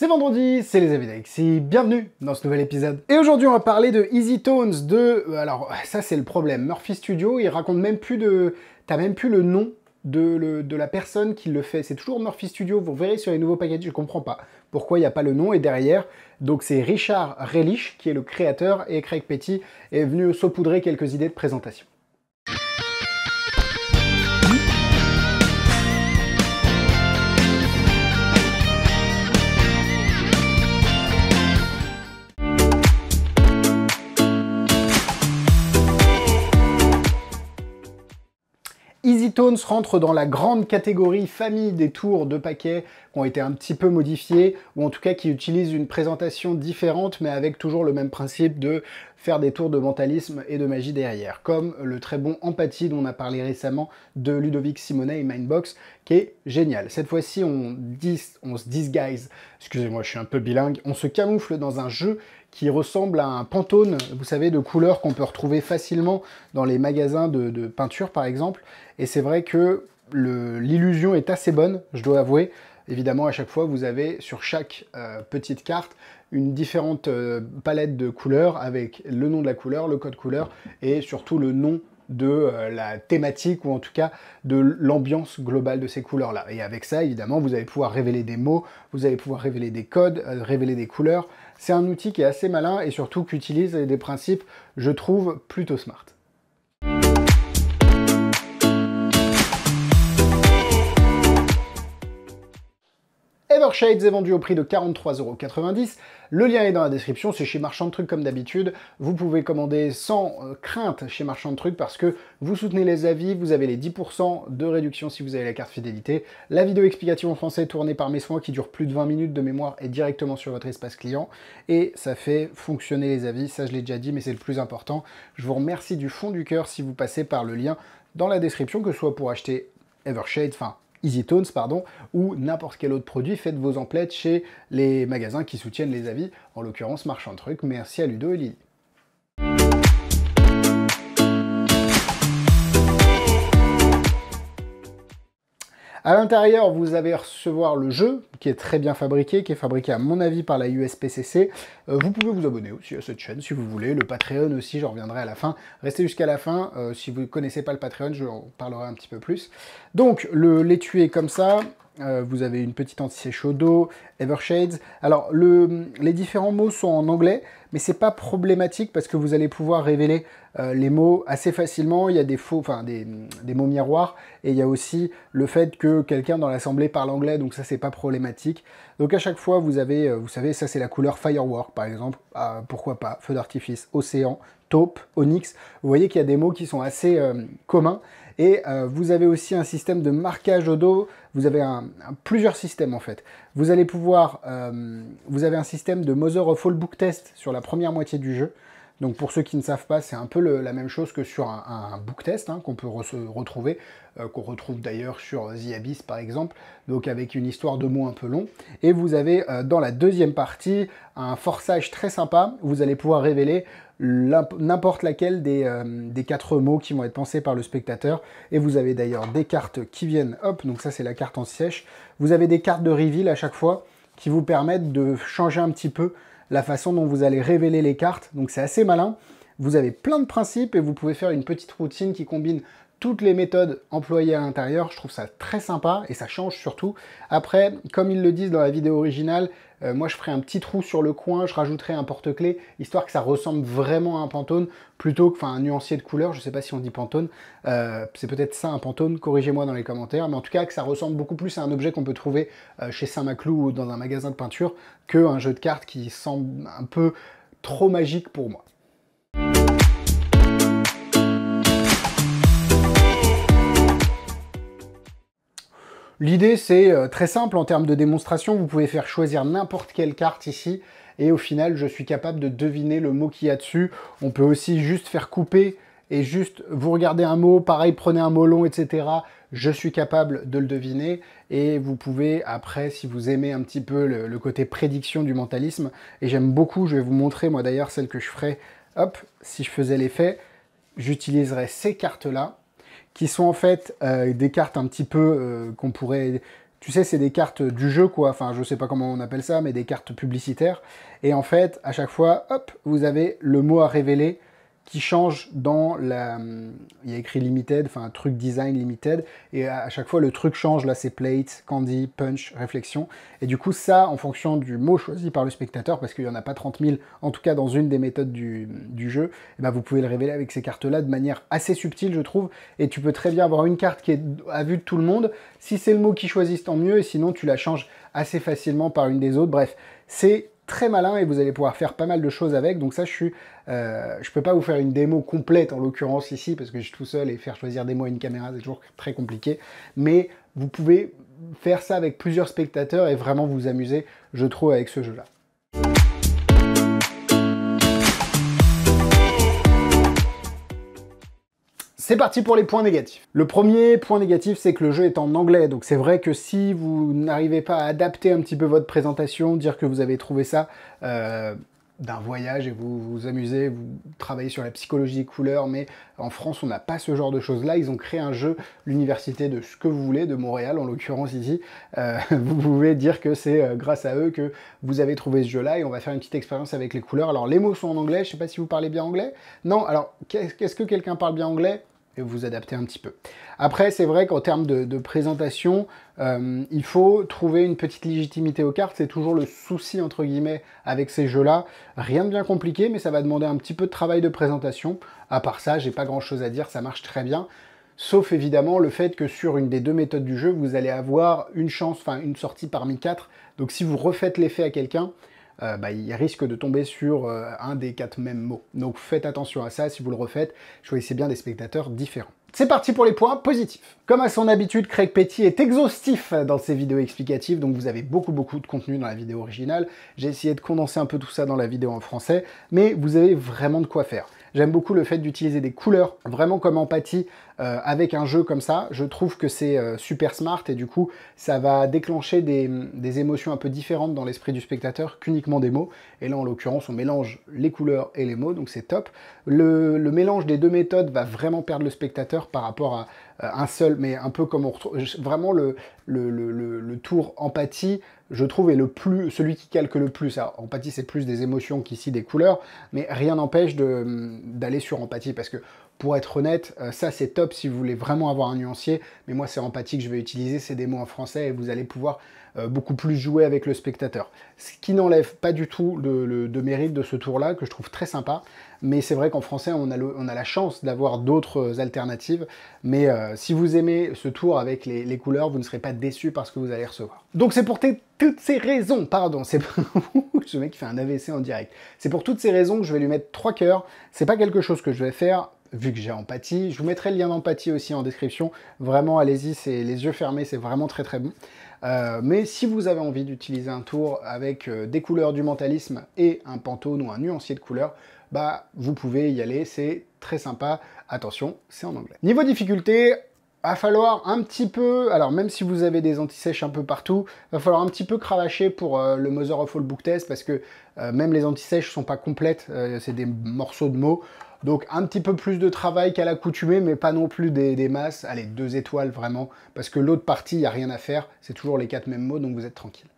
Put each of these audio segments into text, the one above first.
C'est vendredi, c'est les avis d'Alexis, bienvenue dans ce nouvel épisode. Et aujourd'hui on va parler de Easy Tones de... Alors ça c'est le problème, Murphy Studio, il raconte même plus de... T'as même plus le nom de la personne qui le fait. C'est toujours Murphy Studio, vous verrez sur les nouveaux packages, je comprends pas pourquoi il n'y a pas le nom. Et derrière, donc c'est Richard Relish qui est le créateur et Craig Petty est venu saupoudrer quelques idées de présentation. Easy Tones rentre dans la grande catégorie famille des tours de paquets qui ont été un petit peu modifiés, ou en tout cas qui utilisent une présentation différente, mais avec toujours le même principe de faire des tours de mentalisme et de magie derrière, comme le très bon Empathie dont on a parlé récemment de Ludovic Simonet et Mindbox, qui est génial. Cette fois-ci, on se disguise, excusez-moi, je suis un peu bilingue, on se camoufle dans un jeu qui ressemble à un Pantone, vous savez, de couleurs qu'on peut retrouver facilement dans les magasins de peinture, par exemple. Et c'est vrai que l'illusion est assez bonne, je dois avouer. Évidemment, à chaque fois, vous avez sur chaque petite carte une différente palette de couleurs avec le nom de la couleur, le code couleur et surtout le nom de la thématique ou en tout cas de l'ambiance globale de ces couleurs-là. Et avec ça, évidemment, vous allez pouvoir révéler des mots, vous allez pouvoir révéler des codes, révéler des couleurs. C'est un outil qui est assez malin et surtout qui utilise des principes, je trouve, plutôt smart. Evershades est vendu au prix de 43,90 €. Le lien est dans la description, c'est chez Marchand de Trucs comme d'habitude. Vous pouvez commander sans crainte chez Marchand de Trucs parce que vous soutenez les avis, vous avez les 10% de réduction si vous avez la carte fidélité. La vidéo explicative en français tournée par mes soins qui dure plus de 20 minutes de mémoire est directement sur votre espace client et ça fait fonctionner les avis, ça je l'ai déjà dit mais c'est le plus important. Je vous remercie du fond du cœur si vous passez par le lien dans la description, que ce soit pour acheter Evershades, enfin Easy Tones, pardon, ou n'importe quel autre produit, faites vos emplettes chez les magasins qui soutiennent les avis, en l'occurrence Marchand de Trucs. Merci à Ludo et Lily. À l'intérieur, vous allez recevoir le jeu, qui est très bien fabriqué, qui est fabriqué à mon avis par la USPCC. Vous pouvez vous abonner aussi à cette chaîne si vous voulez. Le Patreon aussi, j'en reviendrai à la fin. Restez jusqu'à la fin. Si vous ne connaissez pas le Patreon, je en parlerai un petit peu plus. Donc, l'étui est comme ça. Vous avez une petite anti-sèche au dos, Evershades. Alors, les différents mots sont en anglais, mais c'est pas problématique parce que vous allez pouvoir révéler les mots assez facilement. Il y a des mots miroirs, et il y a aussi le fait que quelqu'un dans l'assemblée parle anglais, donc ça c'est pas problématique. Donc à chaque fois vous avez, vous savez, ça c'est la couleur Firework par exemple, pourquoi pas, feu d'artifice, océan, taupe, onyx. Vous voyez qu'il y a des mots qui sont assez communs. Et vous avez aussi un système de marquage au dos, vous avez plusieurs systèmes en fait. Vous allez pouvoir, vous avez un système de Mother of All Book Test sur la première moitié du jeu. Donc pour ceux qui ne savent pas, c'est un peu la même chose que sur un book test qu'on peut retrouver, qu'on retrouve d'ailleurs sur The Abyss par exemple, donc avec une histoire de mots un peu long. Et vous avez dans la deuxième partie un forçage très sympa, où vous allez pouvoir révéler n'importe laquelle des 4 mots qui vont être pensés par le spectateur. Et vous avez d'ailleurs des cartes qui viennent, hop, donc ça c'est la carte anti-sèche. Vous avez des cartes de reveal à chaque fois qui vous permettent de changer un petit peu la façon dont vous allez révéler les cartes. Donc c'est assez malin. Vous avez plein de principes et vous pouvez faire une petite routine qui combine toutes les méthodes employées à l'intérieur. Je trouve ça très sympa et ça change surtout. Après, comme ils le disent dans la vidéo originale, moi je ferai un petit trou sur le coin, je rajouterai un porte-clés, histoire que ça ressemble vraiment à un Pantone, plutôt que un nuancier de couleur, je sais pas si on dit Pantone, c'est peut-être ça un Pantone, corrigez-moi dans les commentaires, mais en tout cas que ça ressemble beaucoup plus à un objet qu'on peut trouver chez Saint-Maclou ou dans un magasin de peinture, qu'un jeu de cartes qui semble un peu trop magique pour moi. L'idée, c'est très simple en termes de démonstration. Vous pouvez faire choisir n'importe quelle carte ici. Et au final, je suis capable de deviner le mot qu'il y a dessus. On peut aussi juste faire couper et juste vous regardez un mot. Pareil, prenez un mot long, etc. Je suis capable de le deviner. Et vous pouvez, après, si vous aimez un petit peu le côté prédiction du mentalisme, et j'aime beaucoup, je vais vous montrer, moi d'ailleurs, celle que je ferais. Hop, si je faisais l'effet, j'utiliserais ces cartes-là, qui sont en fait des cartes un petit peu qu'on pourrait Tu sais, c'est des cartes du jeu, quoi. Enfin, je sais pas comment on appelle ça, mais des cartes publicitaires. Et en fait, à chaque fois, hop, vous avez le mot à révéler qui change dans la... Il y a écrit limited, enfin un truc design limited, et à chaque fois le truc change, là c'est plate, candy, punch, réflexion, et du coup ça, en fonction du mot choisi par le spectateur, parce qu'il n'y en a pas 30 000, en tout cas dans une des méthodes du jeu, et ben vous pouvez le révéler avec ces cartes-là de manière assez subtile, je trouve, et tu peux très bien avoir une carte qui est à vue de tout le monde, si c'est le mot qu'ils choisissent, tant mieux, et sinon tu la changes assez facilement par une des autres, bref, c'est très malin et vous allez pouvoir faire pas mal de choses avec. Donc ça, je peux pas vous faire une démo complète en l'occurrence ici parce que je suis tout seul et faire choisir des mots à une caméra, c'est toujours très compliqué. Mais vous pouvez faire ça avec plusieurs spectateurs et vraiment vous amuser, je trouve, avec ce jeu-là. C'est parti pour les points négatifs. Le premier point négatif, c'est que le jeu est en anglais. Donc c'est vrai que si vous n'arrivez pas à adapter un petit peu votre présentation, dire que vous avez trouvé ça d'un voyage et vous vous amusez, vous travaillez sur la psychologie des couleurs, mais en France, on n'a pas ce genre de choses-là. Ils ont créé un jeu, l'université de ce que vous voulez, de Montréal en l'occurrence ici. Vous pouvez dire que c'est grâce à eux que vous avez trouvé ce jeu-là et on va faire une petite expérience avec les couleurs. Alors les mots sont en anglais, je ne sais pas si vous parlez bien anglais. Non, alors qu'est-ce que quelqu'un parle bien anglais ? Et vous adaptez un petit peu. Après, c'est vrai qu'en termes de présentation, il faut trouver une petite légitimité aux cartes. C'est toujours le souci, entre guillemets, avec ces jeux-là. Rien de bien compliqué, mais ça va demander un petit peu de travail de présentation. À part ça, j'ai pas grand-chose à dire, ça marche très bien. Sauf évidemment le fait que sur une des deux méthodes du jeu, vous allez avoir une chance, enfin une sortie parmi 4. Donc si vous refaites l'effet à quelqu'un, il risque de tomber sur un des 4 mêmes mots. Donc faites attention à ça, si vous le refaites, choisissez bien des spectateurs différents. C'est parti pour les points positifs. Comme à son habitude, Craig Petty est exhaustif dans ses vidéos explicatives, donc vous avez beaucoup de contenu dans la vidéo originale. J'ai essayé de condenser un peu tout ça dans la vidéo en français, mais vous avez vraiment de quoi faire. J'aime beaucoup le fait d'utiliser des couleurs, vraiment comme empathie, avec un jeu comme ça. Je trouve que c'est super smart et du coup, ça va déclencher des émotions un peu différentes dans l'esprit du spectateur qu'uniquement des mots. Et là, en l'occurrence, on mélange les couleurs et les mots, donc c'est top. Le mélange des deux méthodes va vraiment perdre le spectateur par rapport à un seul, mais un peu comme on retrouve... Vraiment, le tour empathie, je trouve, est celui qui calque le plus. Alors, empathie, c'est plus des émotions qu'ici des couleurs, mais rien n'empêche d'aller sur empathie, parce que, pour être honnête, ça c'est top si vous voulez vraiment avoir un nuancier, mais moi c'est empathie que je vais utiliser, c'est des mots en français, et vous allez pouvoir beaucoup plus jouer avec le spectateur. Ce qui n'enlève pas du tout de mérite de ce tour-là, que je trouve très sympa, mais c'est vrai qu'en français, on a la chance d'avoir d'autres alternatives, mais si vous aimez ce tour avec les couleurs, vous ne serez pas déçu par ce que vous allez recevoir. Donc c'est pour toutes ces raisons, pardon, c'est ce mec qui fait un AVC en direct. C'est pour toutes ces raisons que je vais lui mettre 3 cœurs. C'est pas quelque chose que je vais faire vu que j'ai empathie. Je vous mettrai le lien d'empathie aussi en description. Vraiment, allez-y, c'est les yeux fermés, c'est vraiment très bon. Mais si vous avez envie d'utiliser un tour avec des couleurs du mentalisme et un pantone ou un nuancier de couleurs, bah vous pouvez y aller, c'est très sympa. Attention, c'est en anglais. Niveau difficulté, va falloir un petit peu, alors même si vous avez des anti-sèches un peu partout, va falloir un petit peu cravacher pour le Mother of All Book Test, parce que même les anti-sèches sont pas complètes, c'est des morceaux de mots. Donc un petit peu plus de travail qu'à l'accoutumée, mais pas non plus des masses. Allez, 2 étoiles vraiment, parce que l'autre partie, il n'y a rien à faire, c'est toujours les 4 mêmes mots, donc vous êtes tranquille.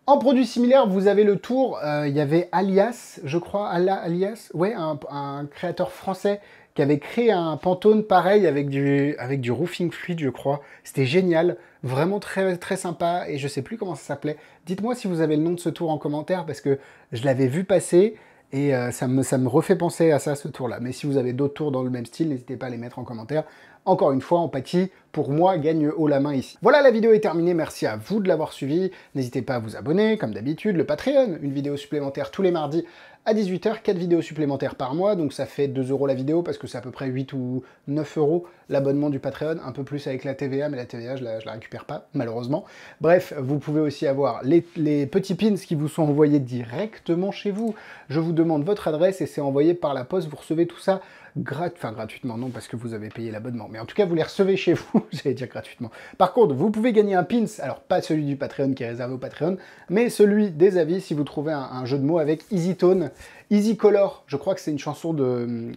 En produit similaire, vous avez le tour, il y avait Alias, je crois, Alias, ouais, un créateur français qui avait créé un Pantone pareil avec du roofing fluide, je crois. C'était génial, vraiment très sympa, et je sais plus comment ça s'appelait. Dites-moi si vous avez le nom de ce tour en commentaire, parce que je l'avais vu passer, et ça me refait penser à ça, ce tour-là. Mais si vous avez d'autres tours dans le même style, n'hésitez pas à les mettre en commentaire. Encore une fois, Empathie, pour moi, gagne haut la main ici. Voilà, la vidéo est terminée, merci à vous de l'avoir suivi. N'hésitez pas à vous abonner, comme d'habitude, le Patreon, une vidéo supplémentaire tous les mardis à 18 h, 4 vidéos supplémentaires par mois, donc ça fait 2 € la vidéo, parce que c'est à peu près 8 ou 9 € l'abonnement du Patreon, un peu plus avec la TVA, mais la TVA, je la récupère pas, malheureusement. Bref, vous pouvez aussi avoir les petits pins qui vous sont envoyés directement chez vous. Je vous demande votre adresse et c'est envoyé par la poste, vous recevez tout ça enfin gratuitement, non, parce que vous avez payé l'abonnement. Mais en tout cas, vous les recevez chez vous, j'allais dire gratuitement. Par contre, vous pouvez gagner un pins, alors pas celui du Patreon qui est réservé au Patreon, mais celui des avis si vous trouvez un jeu de mots avec Easy Tone, Easy Color. Je crois que c'est une chanson de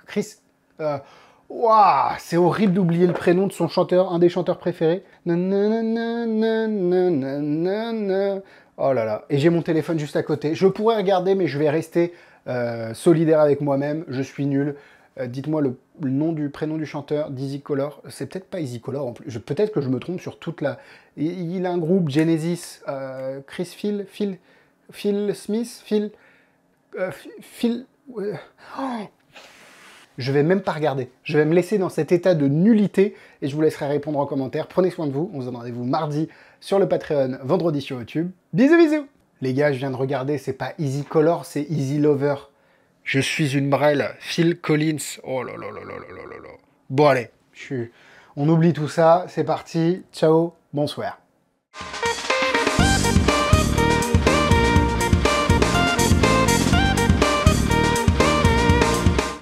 Chris. Waouh, c'est horrible d'oublier le prénom de son chanteur, un des chanteurs préférés. Oh là là, et j'ai mon téléphone juste à côté. Je pourrais regarder, mais je vais rester solidaire avec moi-même. Je suis nul. Dites-moi le nom du prénom du chanteur d'Easy Color. C'est peut-être pas Easy Color en plus. Peut-être que je me trompe sur toute la. Il a un groupe Genesis, Phil Smith, Phil. Oh, je vais même pas regarder. Je vais me laisser dans cet état de nullité et je vous laisserai répondre en commentaire. Prenez soin de vous. On se donne rendez-vous mardi sur le Patreon, vendredi sur YouTube. Bisous, bisous. Les gars, je viens de regarder, c'est pas Easy Color, c'est Easy Lover. Je suis une brêle. Phil Collins. Oh là là là là là là là là. Bon allez, on oublie tout ça. C'est parti. Ciao. Bonsoir.